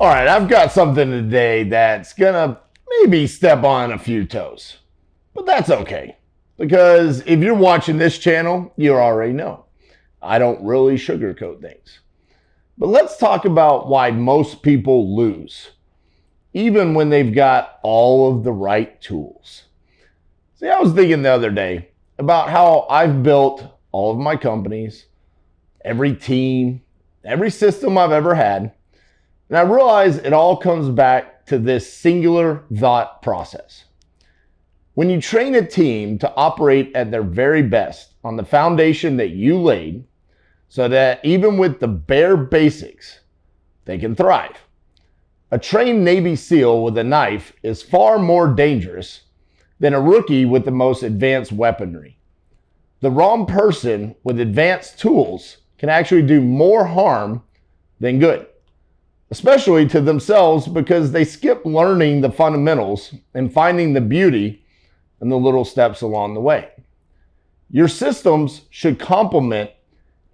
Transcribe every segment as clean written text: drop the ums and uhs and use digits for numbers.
All right, I've got something today that's gonna maybe step on a few toes, but that's okay. Because if you're watching this channel, you already know I don't really sugarcoat things. But let's talk about why most people lose, even when they've got all of the right tools. See, I was thinking the other day about how I've built all of my companies, every team, every system I've ever had. And I realize it all comes back to this singular thought process. When you train a team to operate at their very best on the foundation that you laid, so that even with the bare basics, they can thrive. A trained Navy SEAL with a knife is far more dangerous than a rookie with the most advanced weaponry. The wrong person with advanced tools can actually do more harm than good, especially to themselves because they skip learning the fundamentals and finding the beauty in the little steps along the way. Your systems should complement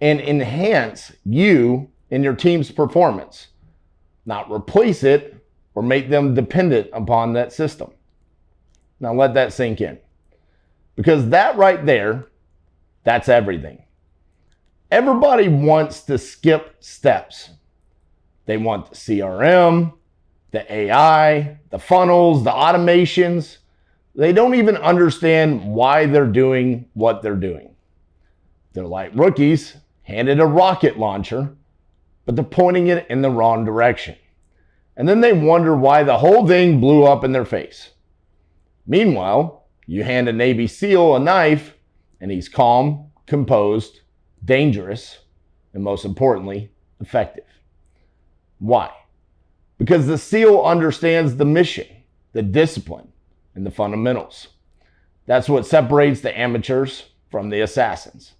and enhance you and your team's performance, not replace it or make them dependent upon that system. Now let that sink in, because that right there, that's everything. Everybody wants to skip steps. They want the CRM, the AI, the funnels, the automations. They don't even understand why they're doing what they're doing. They're like rookies handed a rocket launcher, but they're pointing it in the wrong direction. And then they wonder why the whole thing blew up in their face. Meanwhile, you hand a Navy SEAL a knife, and he's calm, composed, dangerous, and most importantly, effective. Why? Because the SEAL understands the mission, the discipline, and the fundamentals. That's what separates the amateurs from the assassins.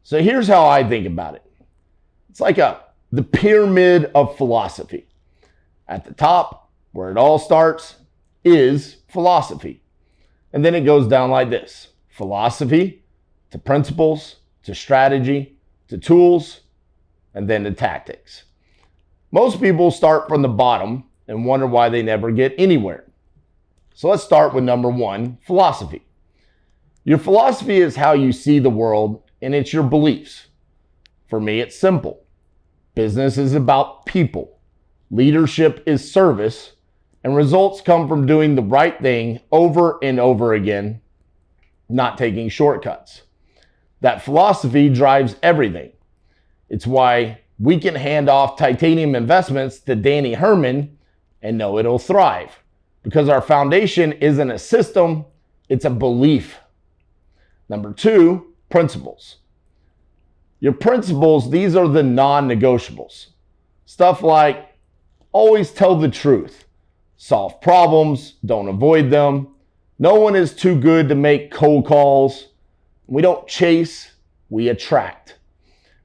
So here's how I think about it. It's like the pyramid of philosophy. At the top, where it all starts, is philosophy. And then it goes down like this: philosophy to principles, to strategy, to tools, and then to tactics. Most people start from the bottom and wonder why they never get anywhere. So let's start with number one, philosophy. Your philosophy is how you see the world, and it's your beliefs. For me, it's simple. Business is about people. Leadership is service, and results come from doing the right thing over and over again, not taking shortcuts. That philosophy drives everything. It's why we can hand off titanium investments to Danny Herman and know it'll thrive, because our foundation isn't a system, it's a belief. Number two, principles. Your principles, these are the non-negotiables. Stuff like always tell the truth, solve problems, don't avoid them. No one is too good to make cold calls. We don't chase, we attract.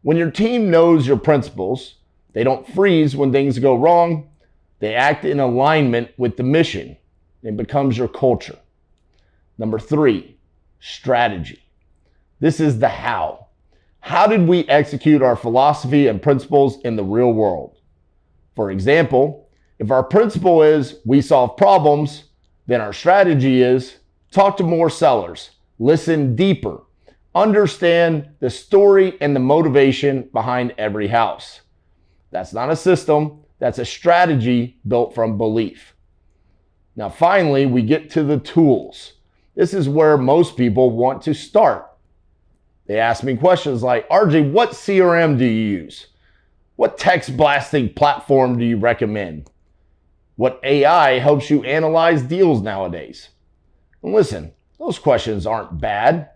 When your team knows your principles, they don't freeze when things go wrong. They act in alignment with the mission. It becomes your culture. Number three, strategy. This is the how. How did we execute our philosophy and principles in the real world? For example, if our principle is we solve problems, then our strategy is talk to more sellers, listen deeper, understand the story and the motivation behind every house. That's not a system, that's a strategy built from belief. Now finally, we get to the tools. This is where most people want to start. They ask me questions like, RJ, what CRM do you use? What text blasting platform do you recommend? What AI helps you analyze deals nowadays? And listen, those questions aren't bad,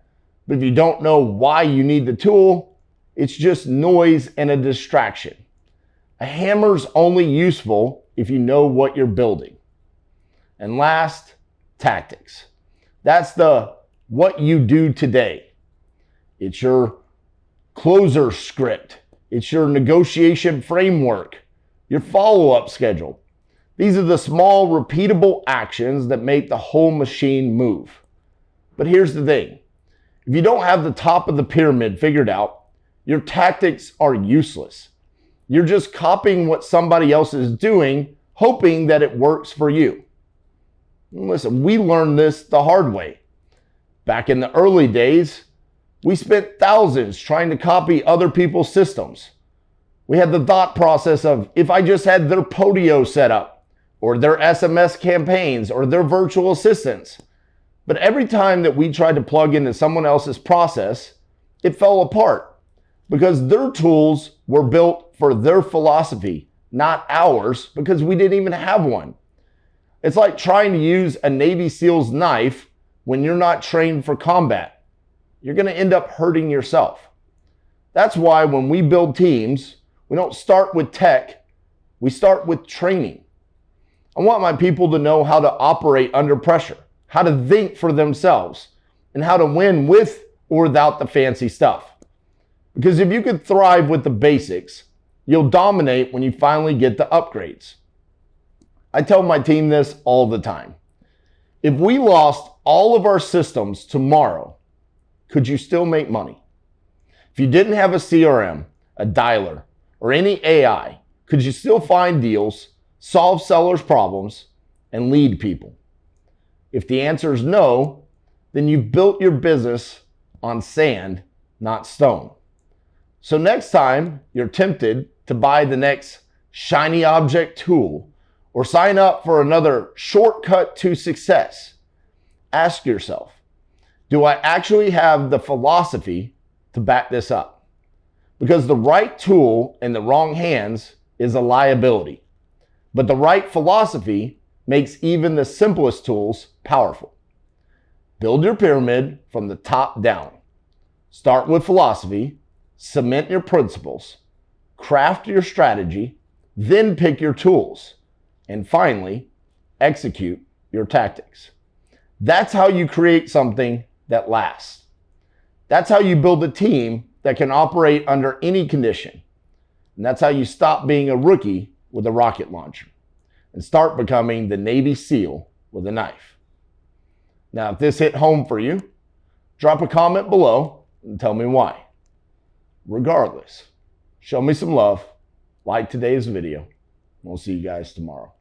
but if you don't know why you need the tool, it's just noise and a distraction. A hammer's only useful if you know what you're building. And last, tactics. That's the what you do today. It's your closer script. It's your negotiation framework, your follow-up schedule. These are the small, repeatable actions that make the whole machine move. But here's the thing. If you don't have the top of the pyramid figured out, your tactics are useless. You're just copying what somebody else is doing, hoping that it works for you. Listen, we learned this the hard way. Back in the early days, we spent thousands trying to copy other people's systems. We had the thought process of, if I just had their Podio set up, or their SMS campaigns, or their virtual assistants. But every time that we tried to plug into someone else's process, it fell apart because their tools were built for their philosophy, not ours, because we didn't even have one. It's like trying to use a Navy SEAL's knife when you're not trained for combat. You're going to end up hurting yourself. That's why when we build teams, we don't start with tech, we start with training. I want my people to know how to operate under pressure, how to think for themselves, and how to win with or without the fancy stuff. Because if you could thrive with the basics, you'll dominate when you finally get the upgrades. I tell my team this all the time. If we lost all of our systems tomorrow, could you still make money? If you didn't have a CRM, a dialer, or any AI, could you still find deals, solve sellers' problems, and lead people? If the answer is no, then you've built your business on sand, not stone. So next time you're tempted to buy the next shiny object tool or sign up for another shortcut to success, ask yourself, do I actually have the philosophy to back this up? Because the right tool in the wrong hands is a liability, but the right philosophy makes even the simplest tools powerful. Build your pyramid from the top down. Start with philosophy, cement your principles, craft your strategy, then pick your tools, and finally, execute your tactics. That's how you create something that lasts. That's how you build a team that can operate under any condition. And that's how you stop being a rookie with a rocket launcher and start becoming the Navy SEAL with a knife. Now, if this hit home for you, drop a comment below and tell me why. Regardless, show me some love, like today's video. We'll see you guys tomorrow.